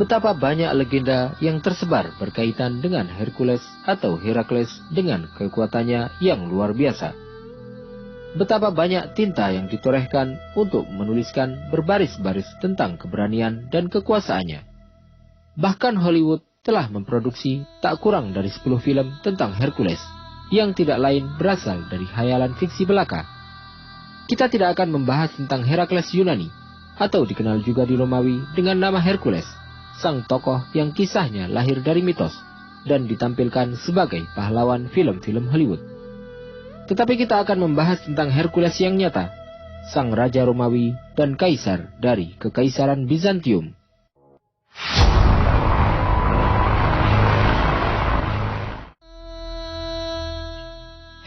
Betapa banyak legenda yang tersebar berkaitan dengan Hercules atau Herakles dengan kekuatannya yang luar biasa. Betapa banyak tinta yang ditorehkan untuk menuliskan berbaris-baris tentang keberanian dan kekuasaannya. Bahkan Hollywood telah memproduksi tak kurang dari 10 film tentang Hercules, yang tidak lain berasal dari khayalan fiksi belaka. Kita tidak akan membahas tentang Herakles Yunani, atau dikenal juga di Romawi dengan nama Hercules, sang tokoh yang kisahnya lahir dari mitos dan ditampilkan sebagai pahlawan film-film Hollywood. Tetapi kita akan membahas tentang Hercules yang nyata, sang raja Romawi dan kaisar dari Kekaisaran Bizantium.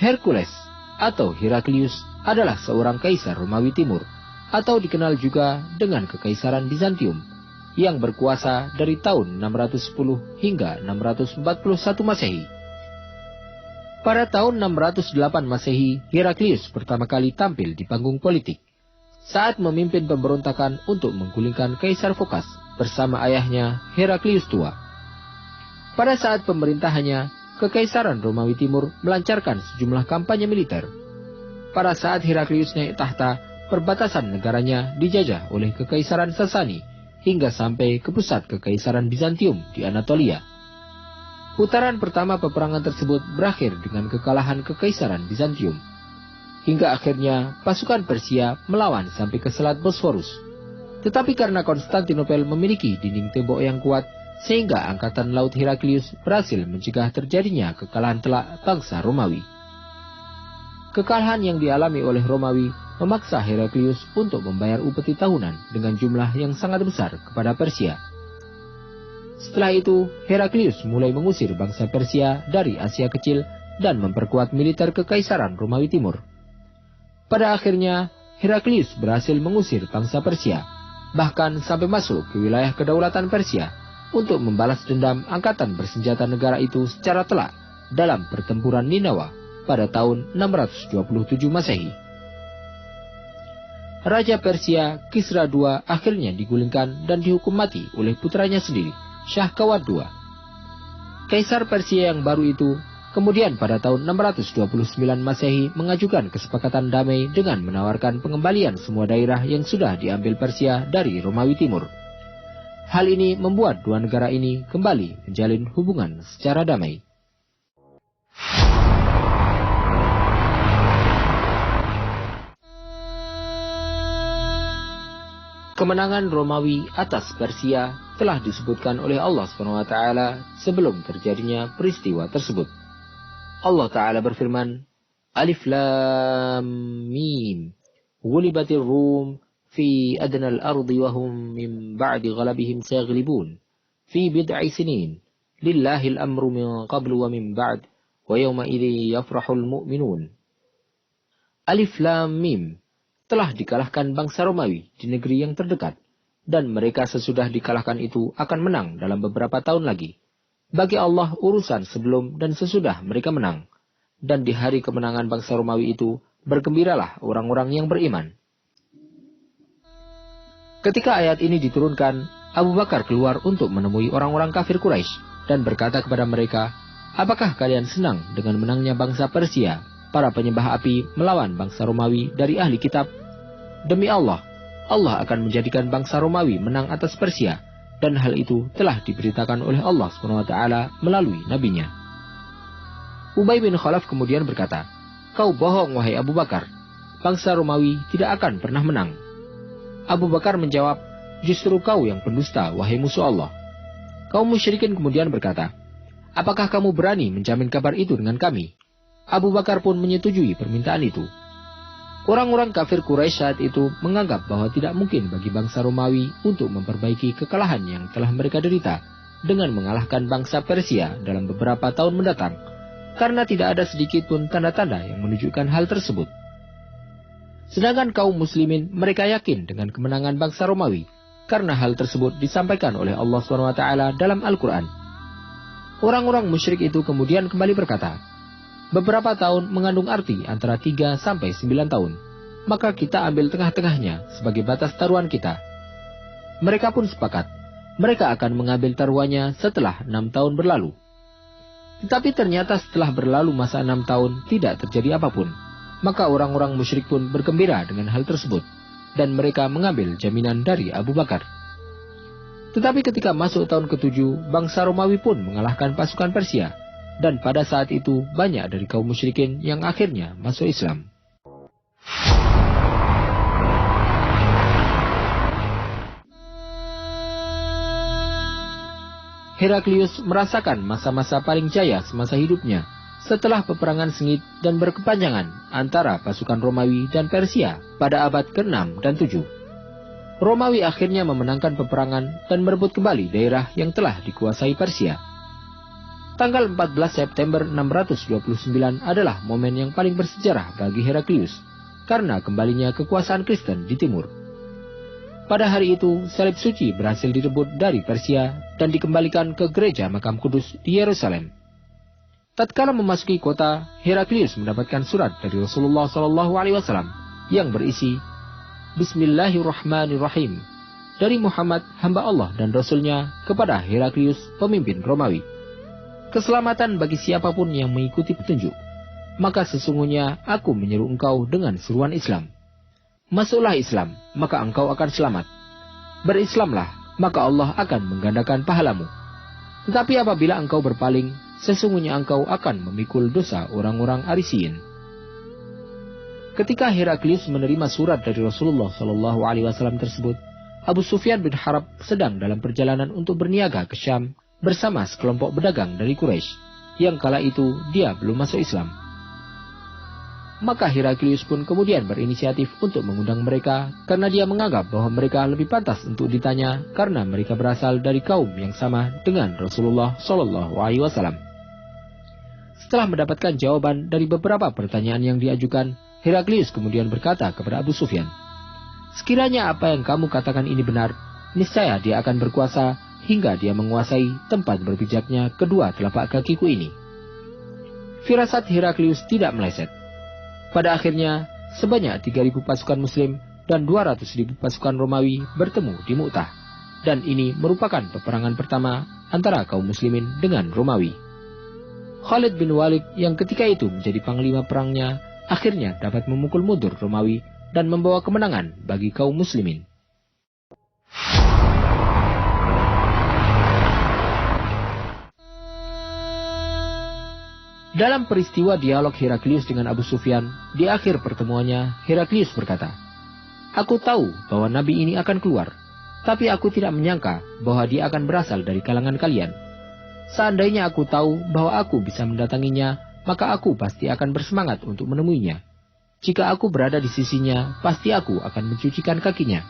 Hercules atau Heraklius adalah seorang kaisar Romawi Timur, atau dikenal juga dengan Kekaisaran Bizantium, yang berkuasa dari tahun 610 hingga 641 Masehi. Pada tahun 608 Masehi, Heraklius pertama kali tampil di panggung politik saat memimpin pemberontakan untuk menggulingkan Kaisar Phocas bersama ayahnya Heraklius Tua. Pada saat pemerintahannya, Kekaisaran Romawi Timur melancarkan sejumlah kampanye militer. Pada saat Heraklius naik tahta, perbatasan negaranya dijajah oleh Kekaisaran Sasani hingga sampai ke pusat Kekaisaran Bizantium di Anatolia. Putaran pertama peperangan tersebut berakhir dengan kekalahan Kekaisaran Bizantium, hingga akhirnya pasukan Persia melawan sampai ke Selat Bosforus. Tetapi karena Konstantinopel memiliki dinding tembok yang kuat, sehingga angkatan laut Heraklius berhasil mencegah terjadinya kekalahan telak bangsa Romawi. Kekalahan yang dialami oleh Romawi memaksa Heraklius untuk membayar upeti tahunan dengan jumlah yang sangat besar kepada Persia. Setelah itu, Heraklius mulai mengusir bangsa Persia dari Asia Kecil dan memperkuat militer Kekaisaran Romawi Timur. Pada akhirnya, Heraklius berhasil mengusir bangsa Persia, bahkan sampai masuk ke wilayah kedaulatan Persia untuk membalas dendam angkatan bersenjata negara itu secara telak dalam pertempuran Ninawa pada tahun 627 Masehi. Raja Persia Kisra II akhirnya digulingkan dan dihukum mati oleh putranya sendiri, Shah Kawat II. Kaisar Persia yang baru itu kemudian pada tahun 629 Masehi mengajukan kesepakatan damai dengan menawarkan pengembalian semua daerah yang sudah diambil Persia dari Romawi Timur. Hal ini membuat dua negara ini kembali menjalin hubungan secara damai. Kemenangan Romawi atas Persia telah disebutkan oleh Allah SWT sebelum terjadinya peristiwa tersebut. Allah Ta'ala berfirman, Alif Lam Mim, Ghulibatir Rum fi adnal ardi wahum min ba'di ghalabihim sayaglibun, fi bid'i sinin, lillahil amru min qablu wa min ba'd, wa yawma idhi yafrahul mu'minun. Alif Lam Mim, telah dikalahkan bangsa Romawi di negeri yang terdekat, dan mereka sesudah dikalahkan itu akan menang dalam beberapa tahun lagi. Bagi Allah urusan sebelum dan sesudah mereka menang, dan di hari kemenangan bangsa Romawi itu bergembiralah orang-orang yang beriman. Ketika ayat ini diturunkan, Abu Bakar keluar untuk menemui orang-orang kafir Quraisy dan berkata kepada mereka, apakah kalian senang dengan menangnya bangsa Persia, para penyembah api, melawan bangsa Romawi dari ahli kitab? Demi Allah, Allah akan menjadikan bangsa Romawi menang atas Persia, dan hal itu telah diberitakan oleh Allah SWT melalui nabinya. Ubay bin Khalaf kemudian berkata, kau bohong wahai Abu Bakar, bangsa Romawi tidak akan pernah menang. Abu Bakar menjawab, justru kau yang pendusta wahai musuh Allah. Kaum musyrikin kemudian berkata, apakah kamu berani menjamin kabar itu dengan kami? Abu Bakar pun menyetujui permintaan itu. Orang-orang kafir Quraisy saat itu menganggap bahwa tidak mungkin bagi bangsa Romawi untuk memperbaiki kekalahan yang telah mereka derita dengan mengalahkan bangsa Persia dalam beberapa tahun mendatang, karena tidak ada sedikit pun tanda-tanda yang menunjukkan hal tersebut. Sedangkan kaum muslimin mereka yakin dengan kemenangan bangsa Romawi, karena hal tersebut disampaikan oleh Allah SWT dalam Al-Quran. Orang-orang musyrik itu kemudian kembali berkata, beberapa tahun mengandung arti antara 3 sampai 9 tahun. Maka kita ambil tengah-tengahnya sebagai batas taruhan kita. Mereka pun sepakat. mereka akan mengambil taruhannya setelah 6 tahun berlalu. Tetapi ternyata setelah berlalu masa 6 tahun tidak terjadi apapun. Maka orang-orang musyrik pun bergembira dengan hal tersebut, dan mereka mengambil jaminan dari Abu Bakar. Tetapi ketika masuk tahun ke-7, bangsa Romawi pun mengalahkan pasukan Persia, dan pada saat itu banyak dari kaum musyrikin yang akhirnya masuk Islam. Heraklius merasakan masa-masa paling jaya semasa hidupnya setelah peperangan sengit dan berkepanjangan antara pasukan Romawi dan Persia pada abad ke-6 dan 7. Romawi akhirnya memenangkan peperangan dan merebut kembali daerah yang telah dikuasai Persia. Tanggal 14 September 629 adalah momen yang paling bersejarah bagi Heraklius karena kembalinya kekuasaan Kristen di timur. Pada hari itu, salib suci berhasil direbut dari Persia dan dikembalikan ke gereja Makam Kudus di Yerusalem. Tatkala memasuki kota, Heraklius mendapatkan surat dari Rasulullah SAW yang berisi, Bismillahirrahmanirrahim, dari Muhammad, hamba Allah dan Rasulnya, kepada Heraklius, pemimpin Romawi. Keselamatan bagi siapapun yang mengikuti petunjuk. Maka sesungguhnya aku menyeru engkau dengan seruan Islam. Masuklah Islam, maka engkau akan selamat. Berislamlah, maka Allah akan menggandakan pahalamu. Tetapi apabila engkau berpaling, sesungguhnya engkau akan memikul dosa orang-orang Arisiin. Ketika Heraklius menerima surat dari Rasulullah SAW tersebut, Abu Sufyan bin Harb sedang dalam perjalanan untuk berniaga ke Syam bersama sekelompok pedagang dari Quraisy, yang kala itu dia belum masuk Islam. Maka Heraklius pun kemudian berinisiatif untuk mengundang mereka karena dia menganggap bahwa mereka lebih pantas untuk ditanya karena mereka berasal dari kaum yang sama dengan Rasulullah SAW. Setelah mendapatkan jawaban dari beberapa pertanyaan yang diajukan, Heraklius kemudian berkata kepada Abu Sufyan, sekiranya apa yang kamu katakan ini benar, niscaya dia akan berkuasa hingga dia menguasai tempat berpijaknya kedua telapak kakiku ini. Firasat Heraklius tidak meleset. Pada akhirnya, sebanyak 3.000 pasukan Muslim dan 200.000 pasukan Romawi bertemu di Mu'tah, dan ini merupakan peperangan pertama antara kaum Muslimin dengan Romawi. Khalid bin Walid yang ketika itu menjadi panglima perangnya, akhirnya dapat memukul mundur Romawi dan membawa kemenangan bagi kaum Muslimin. Dalam peristiwa dialog Heraklius dengan Abu Sufyan, di akhir pertemuannya, Heraklius berkata, aku tahu bahwa Nabi ini akan keluar, tapi aku tidak menyangka bahwa dia akan berasal dari kalangan kalian. Seandainya aku tahu bahwa aku bisa mendatanginya, maka aku pasti akan bersemangat untuk menemuinya. Jika aku berada di sisinya, pasti aku akan mencucikan kakinya.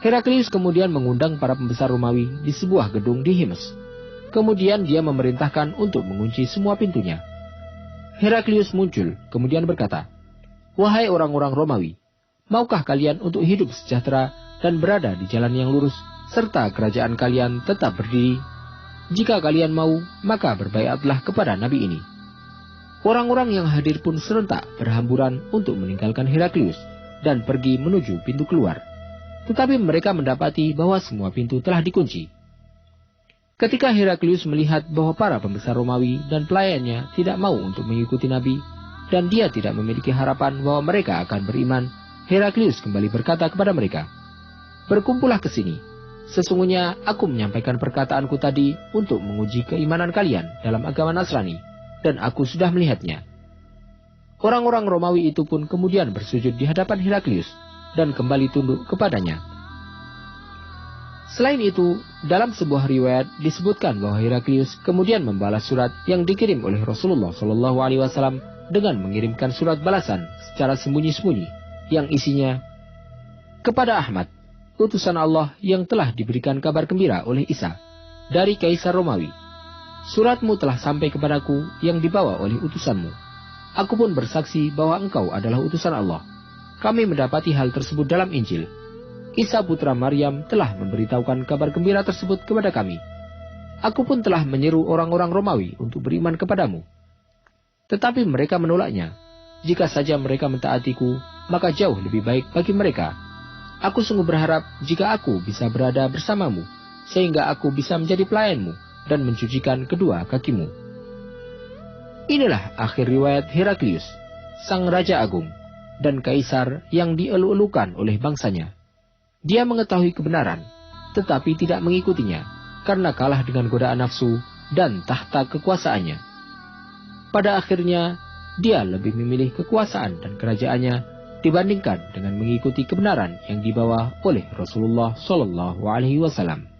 Heraklius kemudian mengundang para pembesar Romawi di sebuah gedung di Hims. Kemudian dia memerintahkan untuk mengunci semua pintunya. Heraklius muncul, kemudian berkata, wahai orang-orang Romawi, maukah kalian untuk hidup sejahtera dan berada di jalan yang lurus, serta kerajaan kalian tetap berdiri? Jika kalian mau, maka berbaiatlah kepada Nabi ini. Orang-orang yang hadir pun serentak berhamburan untuk meninggalkan Heraklius dan pergi menuju pintu keluar. Tetapi mereka mendapati bahwa semua pintu telah dikunci. Ketika Heraklius melihat bahwa para pembesar Romawi dan pelayannya tidak mau untuk mengikuti Nabi, dan dia tidak memiliki harapan bahwa mereka akan beriman, Heraklius kembali berkata kepada mereka, berkumpullah ke sini. Sesungguhnya aku menyampaikan perkataanku tadi untuk menguji keimanan kalian dalam agama Nasrani, dan aku sudah melihatnya. Orang-orang Romawi itu pun kemudian bersujud di hadapan Heraklius dan kembali tunduk kepadanya. Selain itu, dalam sebuah riwayat disebutkan bahwa Heraklius kemudian membalas surat yang dikirim oleh Rasulullah SAW dengan mengirimkan surat balasan secara sembunyi-sembunyi yang isinya, kepada Ahmad, utusan Allah yang telah diberikan kabar gembira oleh Isa dari Kaisar Romawi. Suratmu telah sampai kepadaku yang dibawa oleh utusanmu. Aku pun bersaksi bahwa engkau adalah utusan Allah. Kami mendapati hal tersebut dalam Injil. Isa putra Maryam telah memberitahukan kabar gembira tersebut kepada kami. Aku pun telah menyeru orang-orang Romawi untuk beriman kepadamu. Tetapi mereka menolaknya. Jika saja mereka mentaatiku, maka jauh lebih baik bagi mereka. Aku sungguh berharap jika aku bisa berada bersamamu, sehingga aku bisa menjadi pelayanmu dan mencucikan kedua kakimu." Inilah akhir riwayat Heraklius, sang Raja Agung dan Kaisar yang dielu-elukan oleh bangsanya. Dia mengetahui kebenaran, tetapi tidak mengikutinya, karena kalah dengan godaan nafsu dan tahta kekuasaannya. Pada akhirnya, dia lebih memilih kekuasaan dan kerajaannya dibandingkan dengan mengikuti kebenaran yang dibawa oleh Rasulullah SAW.